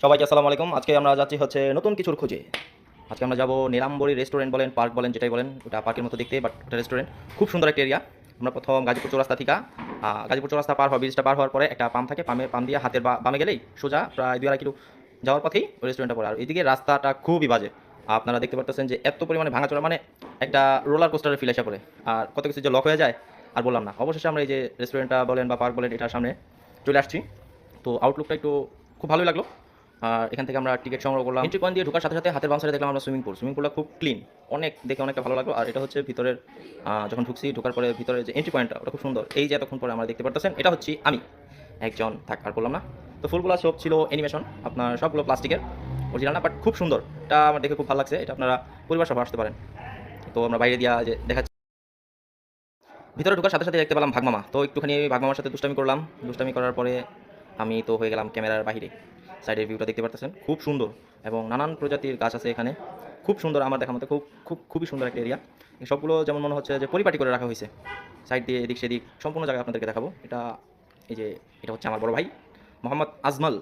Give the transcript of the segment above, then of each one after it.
সবাইকে আসসালামু আলাইকুম। আজকে আমরা যাচ্ছি হচ্ছে নতুন কিছুর খোঁজে। আজকে আমরা যাব নীলাম্বরী রেস্টুরেন্ট বলেন, পার্ক বলেন, যেটাই বলেন। ওটা পার্কের মতো দেখতে, বাট ওটা রেস্টুরেন্ট। খুব সুন্দর একটা এরিয়া। আমরা প্রথম গাজীপুর চৌরাস্তা থেকে গাজীপুর চৌরাস্তা পার হওয়া, ব্রিজটা পার হওয়ার পরে একটা পাম্প থাকে। পাম্প দিয়ে হাতের বামে গেলেই সোজা প্রায় 2-2.5 কিলো যাওয়ার পথেই ওই রেস্টুরেন্টটা পড়ে। আর এদিকে রাস্তাটা খুবই বাজে। আপনারা দেখতে পারতেছেন যে এত পরিমাণে ভাঙাচোরা, মানে একটা রোলার কোস্টারের ফিল আসা পড়ে। আর কত কিছু যে লক হয়ে যায় আর বললাম না। অবশেষে আমরা এই যে রেস্টুরেন্টটা বলেন বা পার্ক বলেন, এটার সামনে চলে আসছি। তো আউটলুকটা একটু খুব ভালোই লাগলো। আর এখান থেকে আমরা টিকিট সংগ্রহ করলাম। এন্ট্রি পয়েন্ট দিয়ে ঢোকার সাথে সাথে হাতের বাম সাইডে দেখলাম আমরা সুইমিং পুলটা খুব ক্লিন, অনেক দেখে অনেকটা ভালো লাগলো। আর এটা হচ্ছে ভিতরের যখন ঢোকার পরে ভিতরে যে এন্ট্রি পয়েন্টটা, ওটা খুব সুন্দর। এই যে এতক্ষণ পরে আমরা দেখতে পারতেছেন, এটা হচ্ছে আমি একজন আর বললাম না। তো ফুলগুলো সব ছিল অ্যানিমেশন, আপনার সবগুলো প্লাস্টিকের, অরিজিনাল না, বাট খুব সুন্দর। এটা আমার দেখে খুব ভালো লাগছে। এটা আপনারা পরিবার সহ আসতে পারেন। তো আমরা বাইরে দিয়া যে দেখাচ্ছি, ভিতরে ঢোকার সাথে সাথে দেখতে পেলাম ভাগমামা। তো একটুখানি ভাগমামার সাথে দুষ্টামি করলাম। দুষ্টামি করার পরে আমি তো হয়ে গেলাম ক্যামেরার বাইরে। সাইডের ভিউটা দেখতে পারতেছেন, খুব সুন্দর এবং নানান প্রজাতির গাছ আছে এখানে। খুব সুন্দর, আমার দেখা মতো খুবই সুন্দর একটা এরিয়া। সবগুলো যেমন মনে হচ্ছে যে পরিপাটি করে রাখা হয়েছে। সাইড দিয়ে এদিক সেদিক সম্পূর্ণ জায়গা আপনাদেরকে দেখাবো। এটা হচ্ছে আমার বড় ভাই মোহাম্মদ আজমল।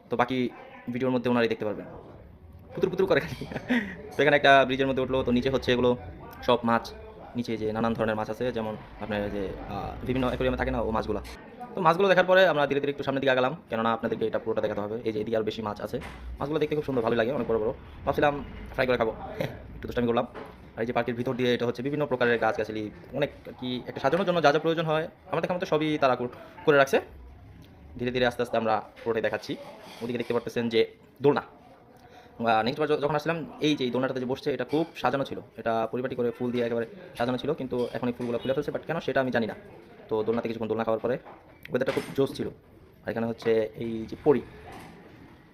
তো বাকি ভিডিওর মধ্যে ওনারাই দেখতে পারবেন। পুতুর পুতুর করে খালি। তো এখানে একটা ব্রিজের মধ্যে উঠলো। তো নিচে হচ্ছে এগুলো সব মাছ। নিচে যে নানান ধরনের মাছ আছে, যেমন আপনার যে বিভিন্ন অ্যাকোয়ারিয়ামে থাকে না, ও মাছগুলো। তো মাছগুলো দেখার পরে আমরা ধীরে ধীরে একটু সামনের দিকে গেলাম, কেননা আপনাদেরকে এটা পুরোটা দেখাতে হবে। এই যে এদিকে আরও বেশি মাছ আছে। মাছগুলো দেখতে খুব সুন্দর, ভালো লাগে, অনেক বড় বড়। ভাবছিলাম ফ্রাই করে খাবো। একটু দুষ্টামি করলাম। আর এই যে পার্কের ভিতর দিয়ে এটা হচ্ছে বিভিন্ন প্রকারের গাছগাছালি, অনেক আর কি একটা সাজানোর জন্য যা যা প্রয়োজন হয় আমার দেখা মতো সবই তারা করে রাখছে। ধীরে ধীরে আস্তে আস্তে আমরা পুরোটাই দেখাচ্ছি। ওদিকে দেখতে পারতেছেন যে দোলনা। নেক্সট বার যখন আসলাম, এই যে দোলনাটাতে যে বসছে, এটা খুব সাজানো ছিল। এটা পরিপাটি করে ফুল দিয়ে একেবারে সাজানো ছিল, কিন্তু এখন এই ফুলগুলো খুলে ফেলছে, বাট কেন সেটা আমি জানি না। তো দোলনাতে কিছুক্ষণ দোলনা খাওয়ার পরে ওয়েদারটা খুব জোশ ছিল। আর এখানে হচ্ছে এই যে পরি,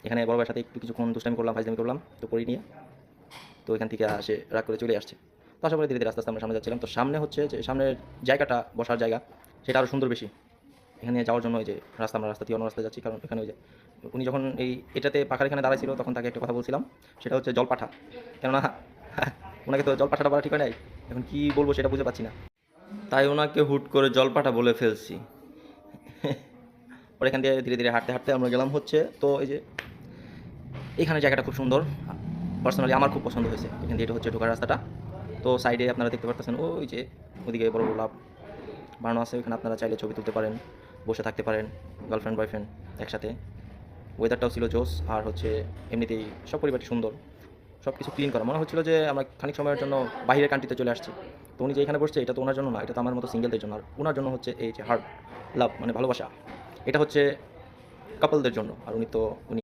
এখানে বড় ভাইয়ের সাথে একটু কিছুক্ষণ দুষ্টামি করলাম, ফাইজলামি করলাম। তো পরি নিয়ে তো এখান থেকে সে রাগ করে চলে আসছে। তো আশা করি ধীরে ধীরে আস্তে আস্তে আমরা সামনে যাচ্ছিলাম। তো সামনে হচ্ছে যে সামনের জায়গাটা, বসার জায়গা, সেটা আরও সুন্দর বেশি। এখানে যাওয়ার জন্য ওই যে আমরা রাস্তা দিয়ে অন্য রাস্তায় যাচ্ছি, কারণ এখানে ওই যে উনি যখন এটাতে পাখার এখানে দাঁড়াইছিল, তখন তাকে একটা কথা বলছিলাম। সেটা হচ্ছে জলপাঠা। কেননা ওনাকে তো জলপাঠাটা বলা ঠিক হয় নাই। এখন কি বলবো সেটা বুঝে পাচ্ছি না, তাই ওনাকে হুট করে জলপাঠা বলে ফেলছি। ওর এখান দিয়ে ধীরে ধীরে হাঁটতে হাঁটতে আমরা গেলাম হচ্ছে, তো এই যে এখানে জায়গাটা খুব সুন্দর। পার্সোনালি আমার খুব পছন্দ হয়েছে। এখান দিয়ে এটা হচ্ছে ঢোকার রাস্তাটা। তো সাইডে আপনারা দেখতে পারতেছেন ওই যে ওদিকে বড় বড় লাভ বানানো আছে। ওখানে আপনারা চাইলে ছবি তুলতে পারেন, বসে থাকতে পারেন, গার্লফ্রেন্ড বয়ফ্রেন্ড একসাথে। ওয়েদারটাও ছিল জোস। আর হচ্ছে এমনিতেই সব পরিবারটি সুন্দর, সব কিছু ক্লিন করা। মনে হচ্ছিল যে আমরা খানিক সময়ের জন্য বাইরের কান্ট্রিতে চলে আসছি। তো উনি যে এখানে বসছে, এটা তো ওনার জন্য না, এটা তো আমার মতো সিঙ্গেলদের জন্য। আর ওনার জন্য হচ্ছে এই যে হার্ট লাভ, মানে ভালোবাসা, এটা হচ্ছে কাপলদের জন্য। আর উনি